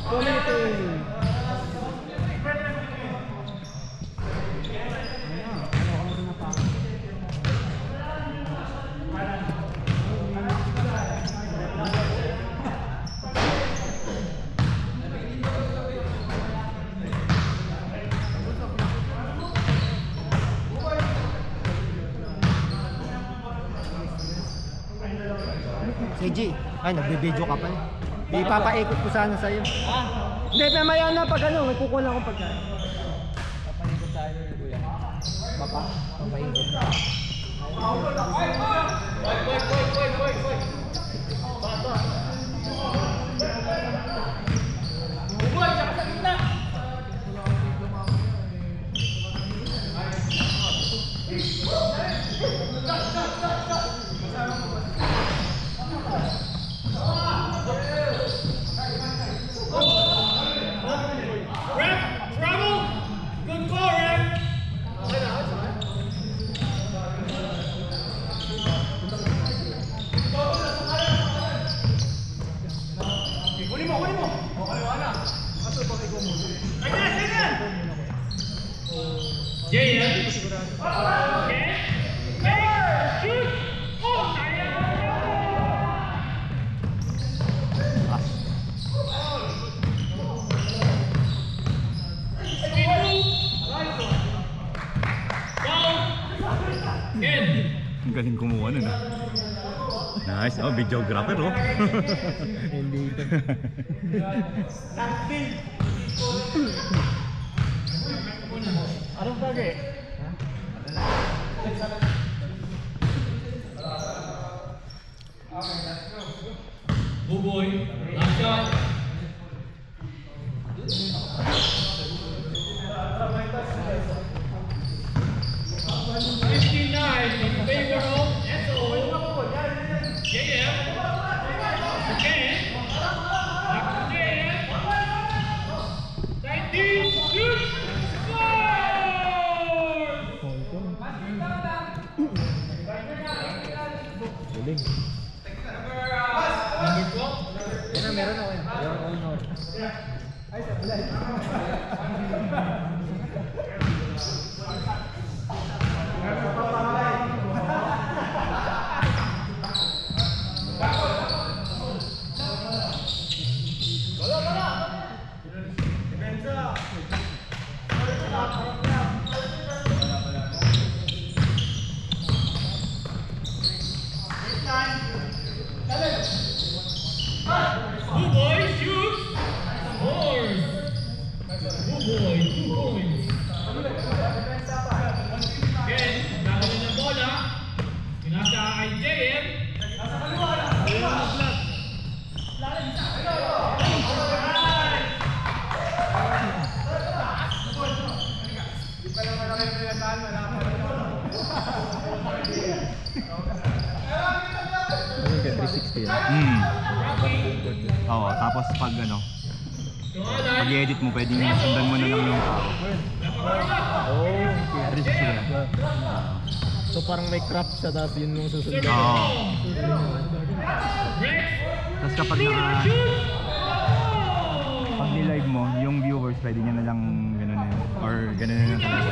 Committee. CG, ay nagbe-video ka pa eh. Ipapaikot ko sana sa'yo. Hindi, mamaya na pag ano, may kukulang akong pagkain. Papaikot tayo kuya. Papaikot. Buboy, tsaka sa gitna. Galing kumuha nun ah. Nice, oh videographer oh. Hindi ito. Anong bagay? Buboy, last shot. 59 in favor of SO. JM. Again. Back to JM. 19, shoot, score! Galing. Number 12. Yan na, meron ako yun. Ay, sa pala. Buboy shoots, scores. Buboy, 2 points. Again, nakakuha ng bola. Pinasa kay JM. Ano ka, 360 yan? Oo, tapos pag ano, pag-edit mo, pwedeng sundan mo na lang yung tao. Oh, okay. 360 yan. So parang may crop siya, tapos yun yung susunod. Oo. Tapos kapag pag nilive mo, yung viewers pwede nyo na lang gano'n na yun. Or gano'n na lang talaga.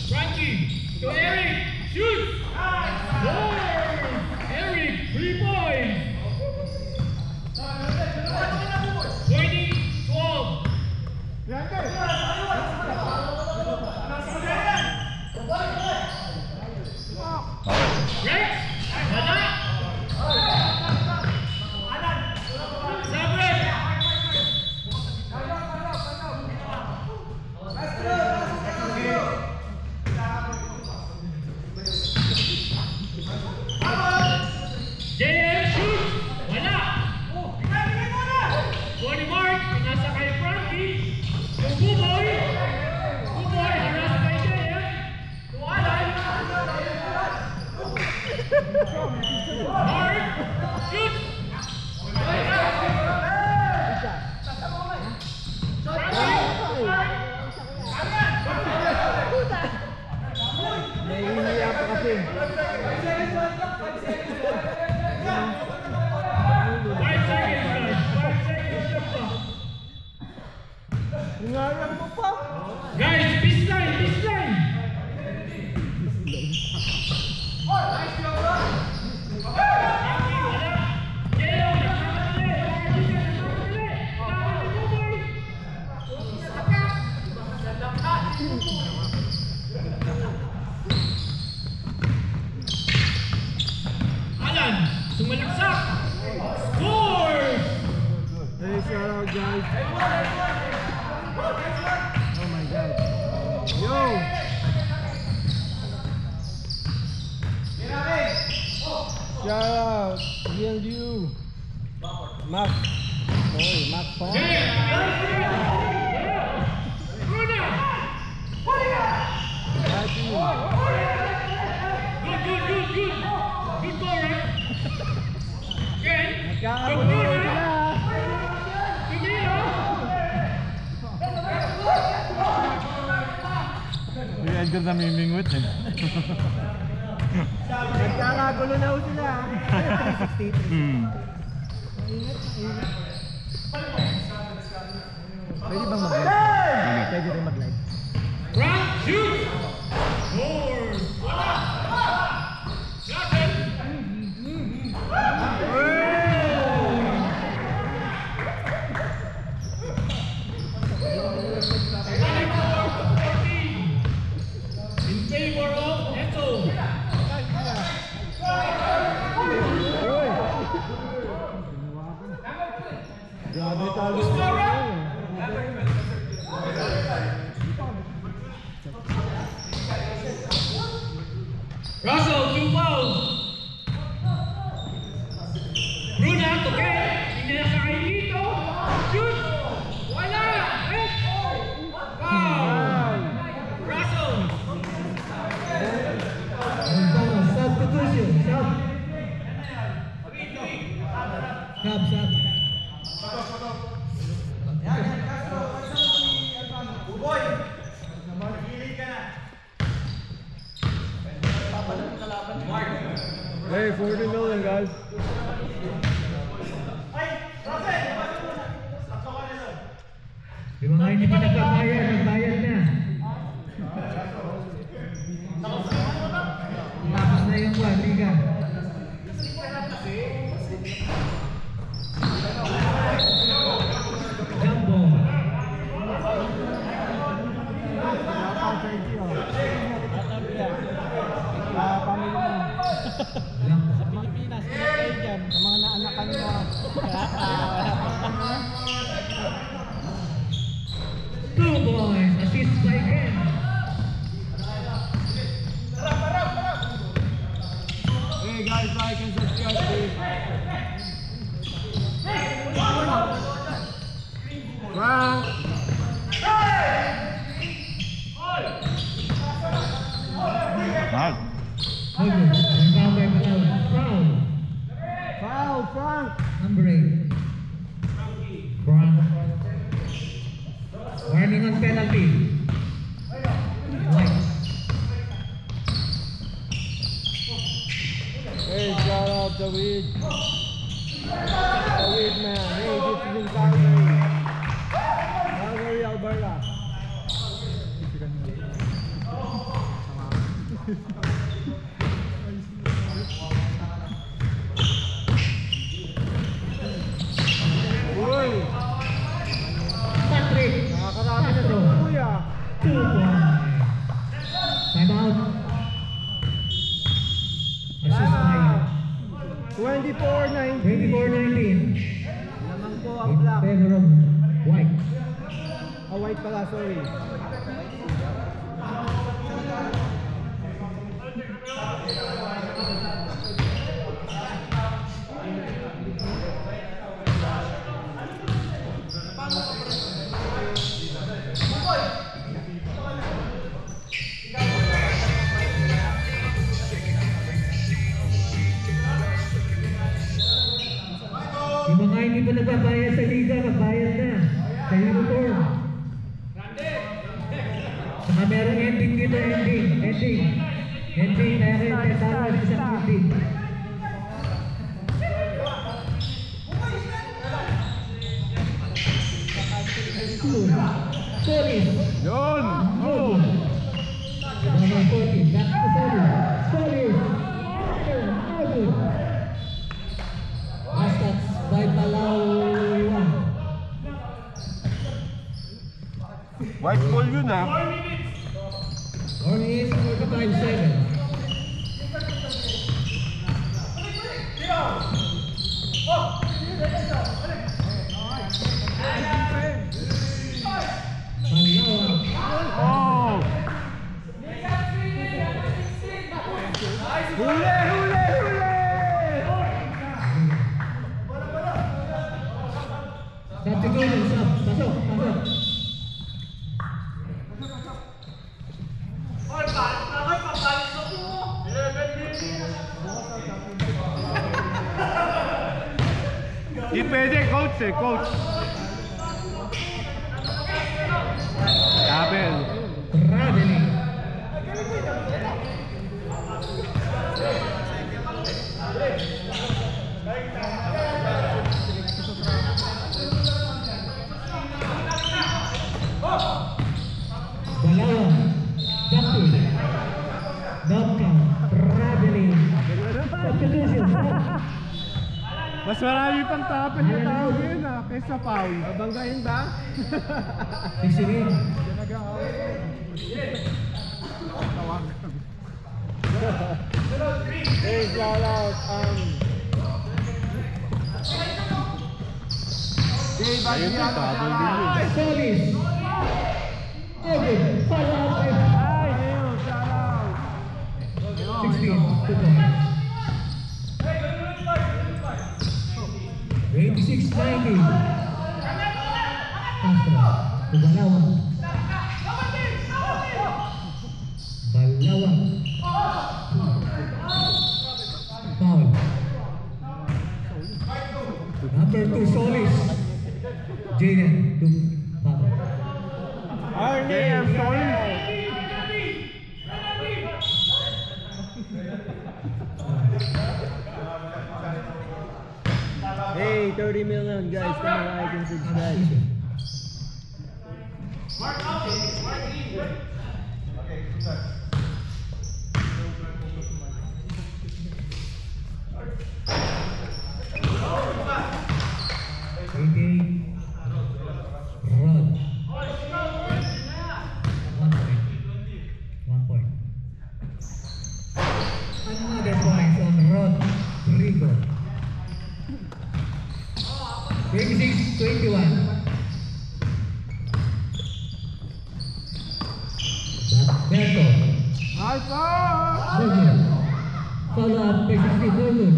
Frankie to Eric, shoot! Score! Eric, 3 points! 20-12. Rex, wala! Sabre! JM shoot! Wala! Body mark, nasa kay Frankie. Yung Buboy. Buboy, nasa kay JM. Mark, shoot! Naiiya pa kasi. Ngayon mo pa. Guys, baseline, baseline. Alan, sumalaksak. Score! Hey, shout out guys. Oh my god. Yo! Shout out DLU. Mac. Sorry, Mac Pong. Good. Good ball, right? Ken, Nagkakabunuan sila. Hindi Edgar namimingot eh. Nagkakagulo na ho sila. 363. Pwede bang mag-live? Pwede rin mag-live. Round, shoot! Score! In favor of Eto. Grabe talo. Russell, 2 fouls. Bruna, okay. Hindi na sa kayo dito. Shoot! Wala! Foul! Russell! Substitution. Sub. Hey, 40 million guys. Yung mga hindi pa nagbabayad, magbayad na. Tapos na yung liga. Jumbo. Sa Pilipinas, pinatay dyan. Sa mga naanakan mo. Two boys, assist by Ken. Hey guys, like and subscribe please. Frank! Mahal. Rebound by Patel. Foul. Foul, Frank! Number 8. Frank. Warning on penalty. White. Hey, shout out to Weed. The Weed man. Hey, this is in Calgary. Calgary, Alberta. Uy! Patrick. Nakakarami na sa kuya. 2 points. Time out. Assist by 24-19. 24-19. Naman ko ang In black. favor of White. White pala, sorry. Yung mga hindi pa nagbabayad sa liga, magbayad na. Sa uniform. Saka merong ending dito, ending. Ending, meron tayo sa isang ending. Cool. Solis. Yun! Oh! Number 14, back to Solis. Solis. Good. Last touch by Palawan. White ball yun ah. 4 minutes, 45 seconds. Oh! Huli! Huli! Huli! Substitution, pasok, pasok. Di pwede, coach eh, coach. Tabel. Traveling. Balawan, Bakul, knockout, traveling, substitution, Mas marami pang tapel na tao yun ah, kaysa foul. Babanggain ba? Tixirin, Hey, shout out. Ayun din, tabel din yun. Solis, Edwin, follow up, Ay, ayun, shout out. 16, 2 points. 26-90. Castro, to Balawan. Balawan. Foul. Number 2, Solis. Jaden, to foul. Damn, sorry. Hey, 30 million guys, come on, like and subscribe. Rod. 1 point. Another point on Rodrigo. 26-21. Berto. Bogor. Follow up by 60 Bogor.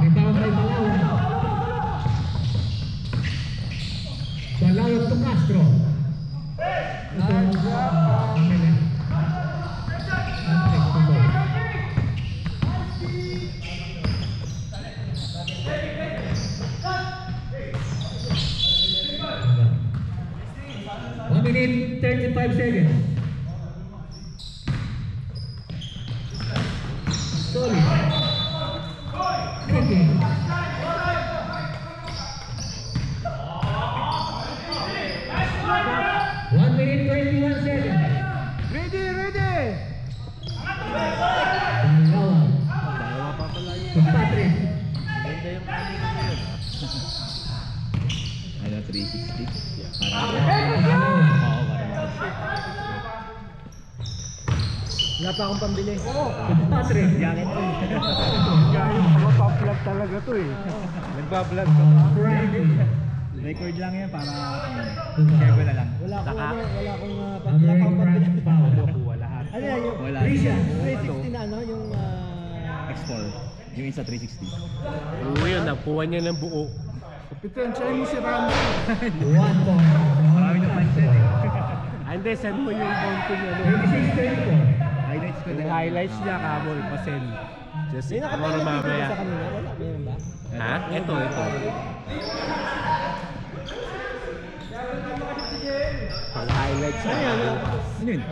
Rebound by Balawan. Balawan to Castro. Ito ang Amela. Antek to ball. One minute, 35 seconds. Sorry. Kicking. One minute, 21 seconds. Ready, ready! Balawan. To Patrick. Ano, 360? Balawan. Wala pa akong pambili. To Patrick. Mapaplug talaga to eh. Nagbablog ka pa. Frankie. Record lang yan para To share ko foul. na lang. Wala akong Saka, wala akong wala pa American akong pambili. Brand foul. kuha lahat. Ano yan, yung Wala. Trisha. 360 na ano, yung X4. Yung isa 360. Oo yun, nakuha niya ng buo. Pitensyahin mo si Randy. 1 point. Marami na pansin eh. Ah, hindi, send mo yung konti niya. 26-24. Highlights ko Yung highlights niya, kamoy, pa-send. Just May tomorrow nakapagpapit mamaya. sa kanila. Wala, meron ba? Ha? Ito. Pang highlights niya. Ano yun?